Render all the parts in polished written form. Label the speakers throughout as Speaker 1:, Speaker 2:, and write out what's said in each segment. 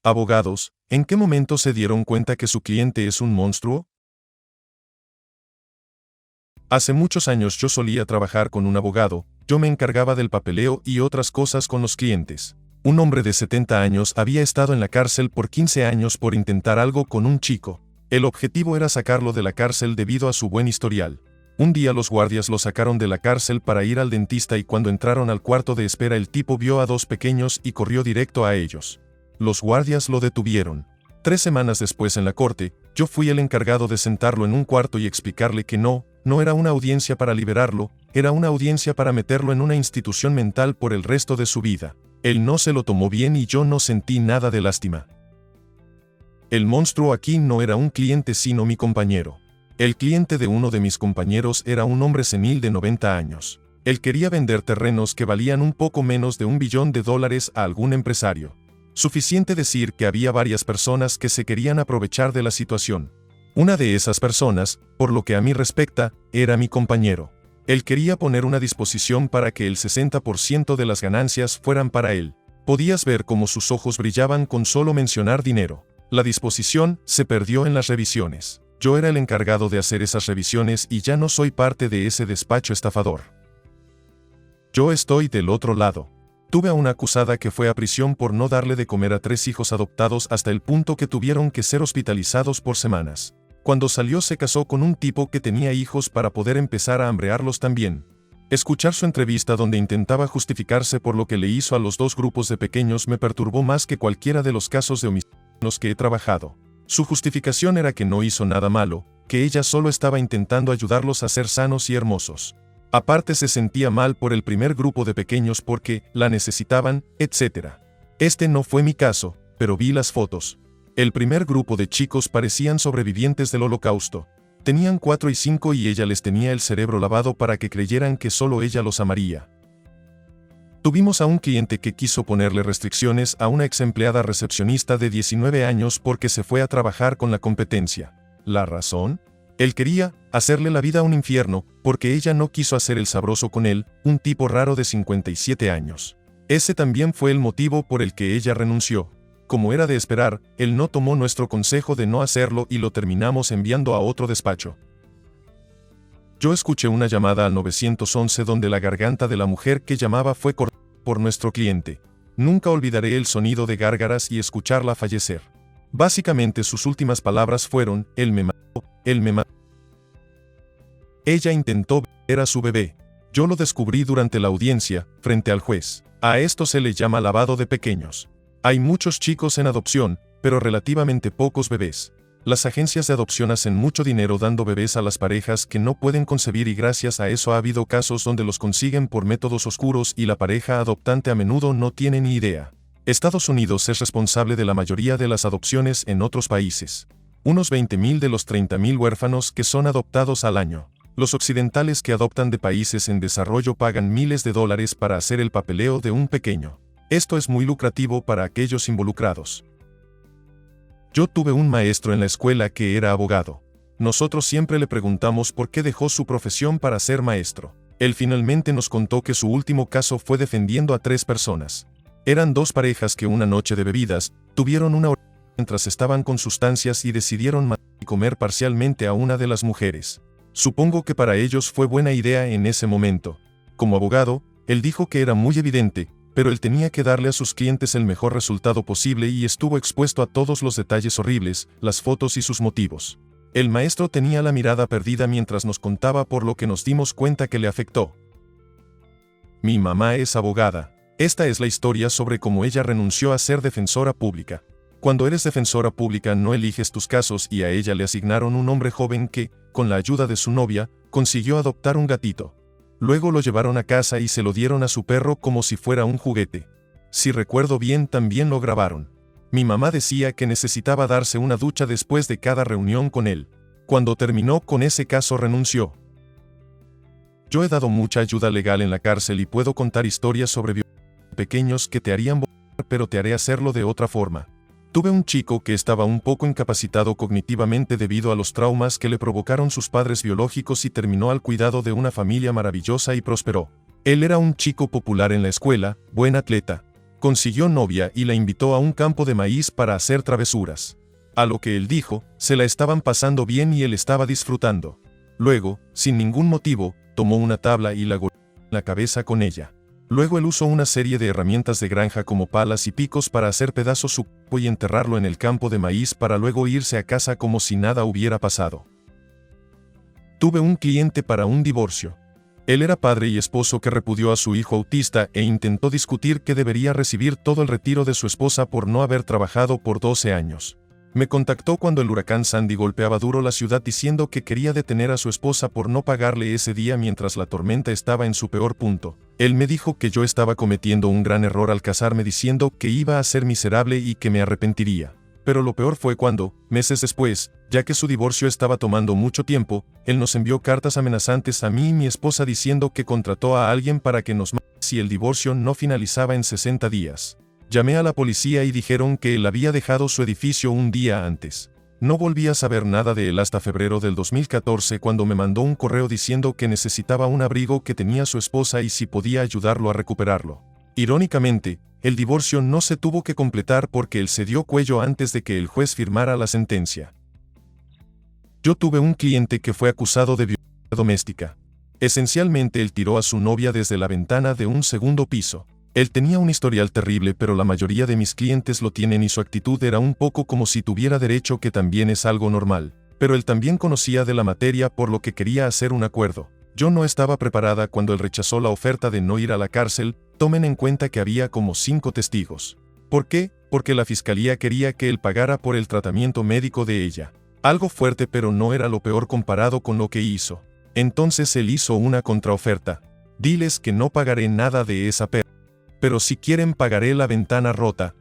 Speaker 1: Abogados, ¿en qué momento se dieron cuenta que su cliente es un monstruo? Hace muchos años yo solía trabajar con un abogado, yo me encargaba del papeleo y otras cosas con los clientes. Un hombre de 70 años había estado en la cárcel por 15 años por intentar algo con un chico. El objetivo era sacarlo de la cárcel debido a su buen historial. Un día los guardias lo sacaron de la cárcel para ir al dentista y cuando entraron al cuarto de espera el tipo vio a dos pequeños y corrió directo a ellos. Los guardias lo detuvieron. 3 semanas después en la corte, yo fui el encargado de sentarlo en un cuarto y explicarle que no era una audiencia para liberarlo, era una audiencia para meterlo en una institución mental por el resto de su vida. Él no se lo tomó bien y yo no sentí nada de lástima. El monstruo aquí no era un cliente sino mi compañero. El cliente de uno de mis compañeros era un hombre senil de 90 años. Él quería vender terrenos que valían un poco menos de $1 billón a algún empresario. Suficiente decir que había varias personas que se querían aprovechar de la situación. Una de esas personas, por lo que a mí respecta, era mi compañero. Él quería poner una disposición para que el 60% de las ganancias fueran para él. Podías ver cómo sus ojos brillaban con solo mencionar dinero. La disposición se perdió en las revisiones. Yo era el encargado de hacer esas revisiones y ya no soy parte de ese despacho estafador. Yo estoy del otro lado. Tuve a una acusada que fue a prisión por no darle de comer a 3 hijos adoptados hasta el punto que tuvieron que ser hospitalizados por semanas. Cuando salió se casó con un tipo que tenía hijos para poder empezar a hambrearlos también. Escuchar su entrevista donde intentaba justificarse por lo que le hizo a los 2 grupos de pequeños me perturbó más que cualquiera de los casos de homicidio en los que he trabajado. Su justificación era que no hizo nada malo, que ella solo estaba intentando ayudarlos a ser sanos y hermosos. Aparte se sentía mal por el primer grupo de pequeños porque la necesitaban, etc. Este no fue mi caso, pero vi las fotos. El primer grupo de chicos parecían sobrevivientes del Holocausto. Tenían 4 y 5 y ella les tenía el cerebro lavado para que creyeran que solo ella los amaría. Tuvimos a un cliente que quiso ponerle restricciones a una ex empleada recepcionista de 19 años porque se fue a trabajar con la competencia. ¿La razón? Él quería hacerle la vida un infierno, porque ella no quiso hacer el sabroso con él, un tipo raro de 57 años. Ese también fue el motivo por el que ella renunció. Como era de esperar, él no tomó nuestro consejo de no hacerlo y lo terminamos enviando a otro despacho. Yo escuché una llamada al 911 donde la garganta de la mujer que llamaba fue cortada por nuestro cliente. Nunca olvidaré el sonido de gárgaras y escucharla fallecer. Básicamente sus últimas palabras fueron, él me mató, él me mató. Ella intentó ver a su bebé. Yo lo descubrí durante la audiencia, frente al juez. A esto se le llama lavado de pequeños. Hay muchos chicos en adopción, pero relativamente pocos bebés. Las agencias de adopción hacen mucho dinero dando bebés a las parejas que no pueden concebir y gracias a eso ha habido casos donde los consiguen por métodos oscuros y la pareja adoptante a menudo no tiene ni idea. Estados Unidos es responsable de la mayoría de las adopciones en otros países. Unos 20.000 de los 30.000 huérfanos que son adoptados al año. Los occidentales que adoptan de países en desarrollo pagan miles de dólares para hacer el papeleo de un pequeño. Esto es muy lucrativo para aquellos involucrados. Yo tuve un maestro en la escuela que era abogado. Nosotros siempre le preguntamos por qué dejó su profesión para ser maestro. Él finalmente nos contó que su último caso fue defendiendo a 3 personas. Eran 2 parejas que una noche de bebidas, tuvieron una orgía mientras estaban con sustancias y decidieron matar y comer parcialmente a una de las mujeres. Supongo que para ellos fue buena idea en ese momento. Como abogado, él dijo que era muy evidente, pero él tenía que darle a sus clientes el mejor resultado posible y estuvo expuesto a todos los detalles horribles, las fotos y sus motivos. El maestro tenía la mirada perdida mientras nos contaba por lo que nos dimos cuenta que le afectó. Mi mamá es abogada. Esta es la historia sobre cómo ella renunció a ser defensora pública. Cuando eres defensora pública no eliges tus casos y a ella le asignaron un hombre joven que, con la ayuda de su novia, consiguió adoptar un gatito. Luego lo llevaron a casa y se lo dieron a su perro como si fuera un juguete. Si recuerdo bien, también lo grabaron. Mi mamá decía que necesitaba darse una ducha después de cada reunión con él. Cuando terminó con ese caso renunció. Yo he dado mucha ayuda legal en la cárcel y puedo contar historias sobre pequeños que te harían volar, pero te haré hacerlo de otra forma. Tuve un chico que estaba un poco incapacitado cognitivamente debido a los traumas que le provocaron sus padres biológicos y terminó al cuidado de una familia maravillosa y prosperó. Él era un chico popular en la escuela, buen atleta. Consiguió novia y la invitó a un campo de maíz para hacer travesuras. A lo que él dijo, se la estaban pasando bien y él estaba disfrutando. Luego, sin ningún motivo, tomó una tabla y la golpeó en la cabeza con ella. Luego él usó una serie de herramientas de granja como palas y picos para hacer pedazos su cuerpo y enterrarlo en el campo de maíz para luego irse a casa como si nada hubiera pasado. Tuve un cliente para un divorcio. Él era padre y esposo que repudió a su hijo autista e intentó discutir que debería recibir todo el retiro de su esposa por no haber trabajado por 12 años. Me contactó cuando el huracán Sandy golpeaba duro la ciudad diciendo que quería detener a su esposa por no pagarle ese día mientras la tormenta estaba en su peor punto. Él me dijo que yo estaba cometiendo un gran error al casarme diciendo que iba a ser miserable y que me arrepentiría. Pero lo peor fue cuando, meses después, ya que su divorcio estaba tomando mucho tiempo, él nos envió cartas amenazantes a mí y mi esposa diciendo que contrató a alguien para que nos mate si el divorcio no finalizaba en 60 días. Llamé a la policía y dijeron que él había dejado su edificio un día antes. No volví a saber nada de él hasta febrero del 2014 cuando me mandó un correo diciendo que necesitaba un abrigo que tenía su esposa y si podía ayudarlo a recuperarlo. Irónicamente, el divorcio no se tuvo que completar porque él se dio cuello antes de que el juez firmara la sentencia. Yo tuve un cliente que fue acusado de violencia doméstica. Esencialmente él tiró a su novia desde la ventana de un segundo piso. Él tenía un historial terrible, pero la mayoría de mis clientes lo tienen y su actitud era un poco como si tuviera derecho, que también es algo normal. Pero él también conocía de la materia, por lo que quería hacer un acuerdo. Yo no estaba preparada cuando él rechazó la oferta de no ir a la cárcel. Tomen en cuenta que había como 5 testigos. ¿Por qué? Porque la fiscalía quería que él pagara por el tratamiento médico de ella. Algo fuerte, pero no era lo peor comparado con lo que hizo. Entonces él hizo una contraoferta. Diles que no pagaré nada de esa perra. Pero si quieren pagaré la ventana rota.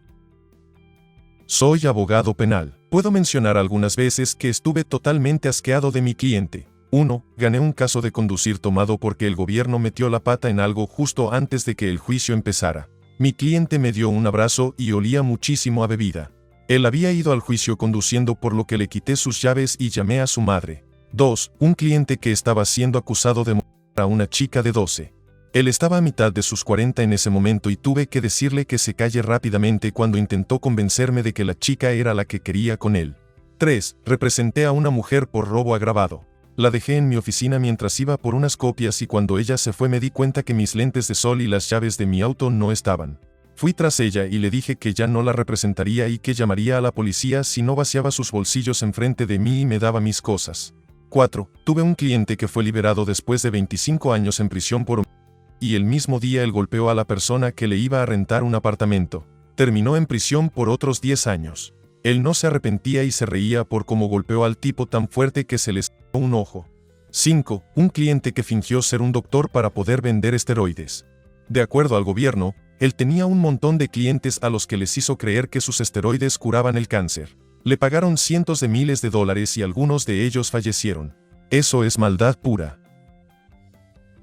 Speaker 1: Soy abogado penal. Puedo mencionar algunas veces que estuve totalmente asqueado de mi cliente. 1. Gané un caso de conducir tomado porque el gobierno metió la pata en algo justo antes de que el juicio empezara. Mi cliente me dio un abrazo y olía muchísimo a bebida. Él había ido al juicio conduciendo, por lo que le quité sus llaves y llamé a su madre. 2. Un cliente que estaba siendo acusado de matar a una chica de 12. Él estaba a mitad de sus 40 en ese momento y tuve que decirle que se calle rápidamente cuando intentó convencerme de que la chica era la que quería con él. 3. Representé a una mujer por robo agravado. La dejé en mi oficina mientras iba por unas copias y cuando ella se fue me di cuenta que mis lentes de sol y las llaves de mi auto no estaban. Fui tras ella y le dije que ya no la representaría y que llamaría a la policía si no vaciaba sus bolsillos enfrente de mí y me daba mis cosas. 4. Tuve un cliente que fue liberado después de 25 años en prisión por homicidio y el mismo día él golpeó a la persona que le iba a rentar un apartamento. Terminó en prisión por otros 10 años. Él no se arrepentía y se reía por cómo golpeó al tipo tan fuerte que se le salió un ojo. 5. Un cliente que fingió ser un doctor para poder vender esteroides. De acuerdo al gobierno, él tenía un montón de clientes a los que les hizo creer que sus esteroides curaban el cáncer. Le pagaron cientos de miles de dólares y algunos de ellos fallecieron. Eso es maldad pura.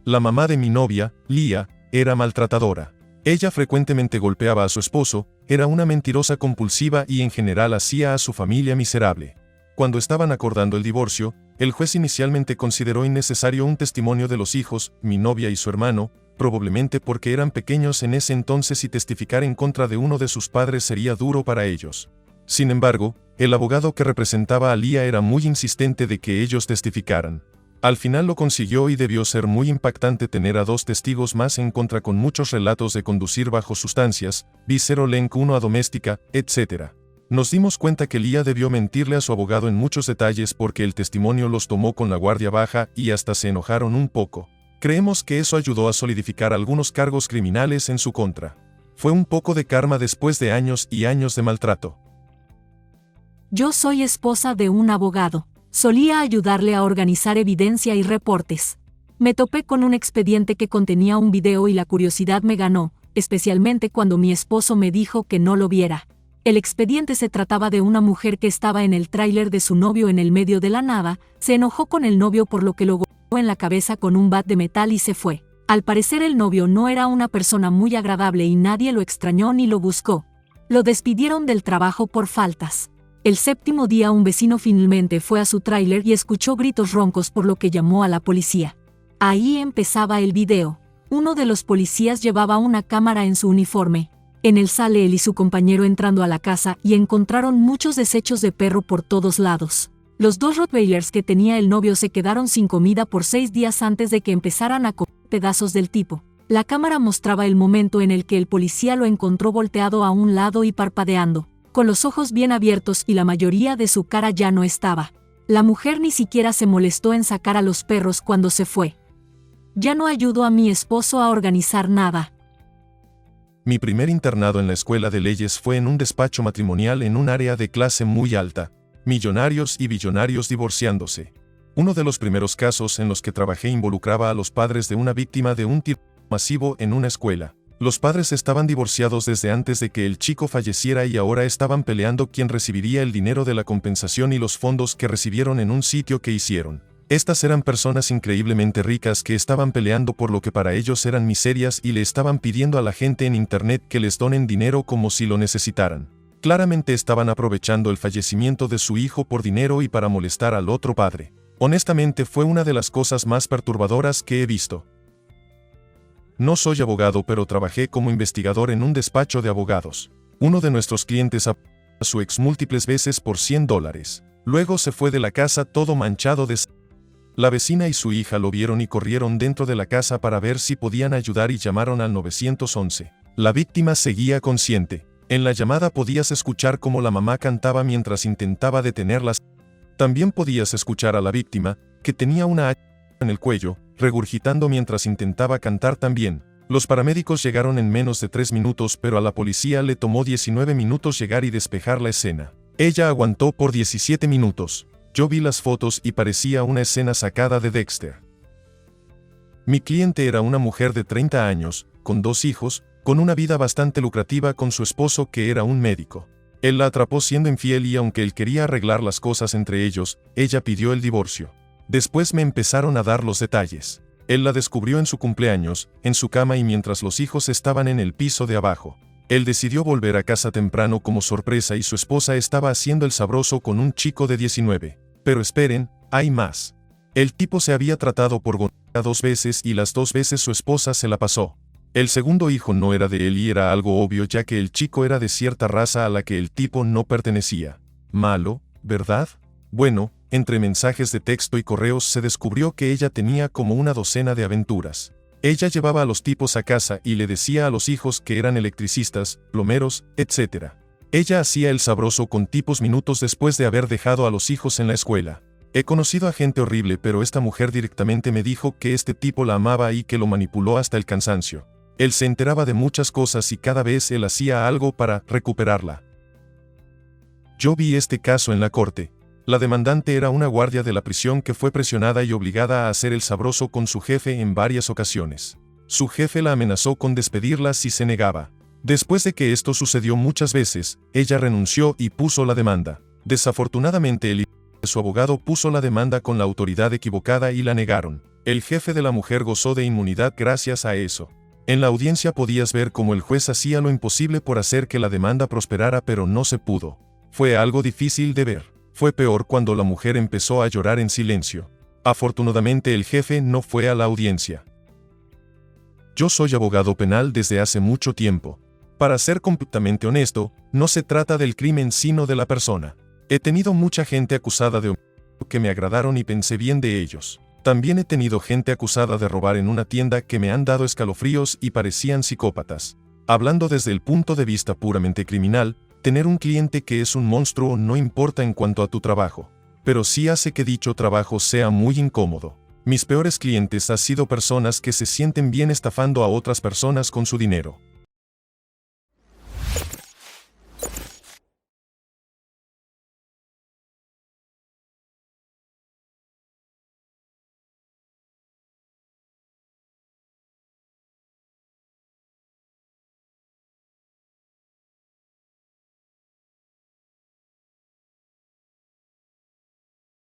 Speaker 1: La mamá de mi novia, Lia, era maltratadora. Ella frecuentemente golpeaba a su esposo, era una mentirosa compulsiva y en general hacía a su familia miserable. Cuando estaban acordando el divorcio, el juez inicialmente consideró innecesario un testimonio de los hijos, mi novia y su hermano, probablemente porque eran pequeños en ese entonces y testificar en contra de uno de sus padres sería duro para ellos. Sin embargo, el abogado que representaba a Lia era muy insistente de que ellos testificaran. Al final lo consiguió y debió ser muy impactante tener a 2 testigos más en contra con muchos relatos de conducir bajo sustancias, visero lenk 1 a doméstica, etc. Nos dimos cuenta que Lia debió mentirle a su abogado en muchos detalles porque el testimonio los tomó con la guardia baja y hasta se enojaron un poco. Creemos que eso ayudó a solidificar algunos cargos criminales en su contra. Fue un poco de karma después de años y años de maltrato.
Speaker 2: Yo soy esposa de un abogado. Solía ayudarle a organizar evidencia y reportes. Me topé con un expediente que contenía un video y la curiosidad me ganó, especialmente cuando mi esposo me dijo que no lo viera. El expediente se trataba de una mujer que estaba en el tráiler de su novio en el medio de la nada, se enojó con el novio por lo que lo golpeó en la cabeza con un bat de metal y se fue. Al parecer el novio no era una persona muy agradable y nadie lo extrañó ni lo buscó. Lo despidieron del trabajo por faltas. El 7º día un vecino finalmente fue a su tráiler y escuchó gritos roncos por lo que llamó a la policía. Ahí empezaba el video. Uno de los policías llevaba una cámara en su uniforme. En él sale él y su compañero entrando a la casa y encontraron muchos desechos de perro por todos lados. Los 2 Rottweilers que tenía el novio se quedaron sin comida por 6 días antes de que empezaran a comer pedazos del tipo. La cámara mostraba el momento en el que el policía lo encontró volteado a un lado y parpadeando, con los ojos bien abiertos y la mayoría de su cara ya no estaba. La mujer ni siquiera se molestó en sacar a los perros cuando se fue. Ya no ayudó a mi esposo a organizar nada.
Speaker 1: Mi primer internado en la escuela de leyes fue en un despacho matrimonial en un área de clase muy alta, millonarios y billonarios divorciándose. Uno de los primeros casos en los que trabajé involucraba a los padres de una víctima de un tiroteo masivo en una escuela. Los padres estaban divorciados desde antes de que el chico falleciera y ahora estaban peleando quién recibiría el dinero de la compensación y los fondos que recibieron en un sitio que hicieron. Estas eran personas increíblemente ricas que estaban peleando por lo que para ellos eran miserias y le estaban pidiendo a la gente en internet que les donen dinero como si lo necesitaran. Claramente estaban aprovechando el fallecimiento de su hijo por dinero y para molestar al otro padre. Honestamente fue una de las cosas más perturbadoras que he visto. No soy abogado, pero trabajé como investigador en un despacho de abogados. Uno de nuestros clientes a su ex múltiples veces por $100. Luego se fue de la casa todo manchado de sangre. La vecina y su hija lo vieron y corrieron dentro de la casa para ver si podían ayudar y llamaron al 911. La víctima seguía consciente. En la llamada podías escuchar cómo la mamá cantaba mientras intentaba detenerlas. También podías escuchar a la víctima, que tenía una hacha en el cuello, regurgitando mientras intentaba cantar también. Los paramédicos llegaron en menos de 3 minutos, pero a la policía le tomó 19 minutos llegar y despejar la escena. Ella aguantó por 17 minutos. Yo vi las fotos y parecía una escena sacada de Dexter. Mi cliente era una mujer de 30 años, con 2 hijos, con una vida bastante lucrativa con su esposo que era un médico. Él la atrapó siendo infiel y aunque él quería arreglar las cosas entre ellos, ella pidió el divorcio. Después me empezaron a dar los detalles. Él la descubrió en su cumpleaños, en su cama y mientras los hijos estaban en el piso de abajo. Él decidió volver a casa temprano como sorpresa y su esposa estaba haciendo el sabroso con un chico de 19. Pero esperen, hay más. El tipo se había tratado por gonorrea 2 veces y las 2 veces su esposa se la pasó. El segundo hijo no era de él y era algo obvio ya que el chico era de cierta raza a la que el tipo no pertenecía. Malo, ¿verdad? Bueno, entre mensajes de texto y correos se descubrió que ella tenía como una docena de aventuras. Ella llevaba a los tipos a casa y le decía a los hijos que eran electricistas, plomeros, etc. Ella hacía el sabroso con tipos minutos después de haber dejado a los hijos en la escuela. He conocido a gente horrible, pero esta mujer directamente me dijo que este tipo la amaba y que lo manipuló hasta el cansancio. Él se enteraba de muchas cosas y cada vez él hacía algo para recuperarla. Yo vi este caso en la corte. La demandante era una guardia de la prisión que fue presionada y obligada a hacer el sabroso con su jefe en varias ocasiones. Su jefe la amenazó con despedirla si se negaba. Después de que esto sucedió muchas veces, ella renunció y puso la demanda. Desafortunadamente su abogado puso la demanda con la autoridad equivocada y la negaron. El jefe de la mujer gozó de inmunidad gracias a eso. En la audiencia podías ver cómo el juez hacía lo imposible por hacer que la demanda prosperara, pero no se pudo. Fue algo difícil de ver. Fue peor cuando la mujer empezó a llorar en silencio. Afortunadamente el jefe no fue a la audiencia. Yo soy abogado penal desde hace mucho tiempo. Para ser completamente honesto, no se trata del crimen sino de la persona. He tenido mucha gente acusada de homicidio que me agradaron y pensé bien de ellos. También he tenido gente acusada de robar en una tienda que me han dado escalofríos y parecían psicópatas. Hablando desde el punto de vista puramente criminal, tener un cliente que es un monstruo no importa en cuanto a tu trabajo, pero sí hace que dicho trabajo sea muy incómodo. Mis peores clientes han sido personas que se sienten bien estafando a otras personas con su dinero.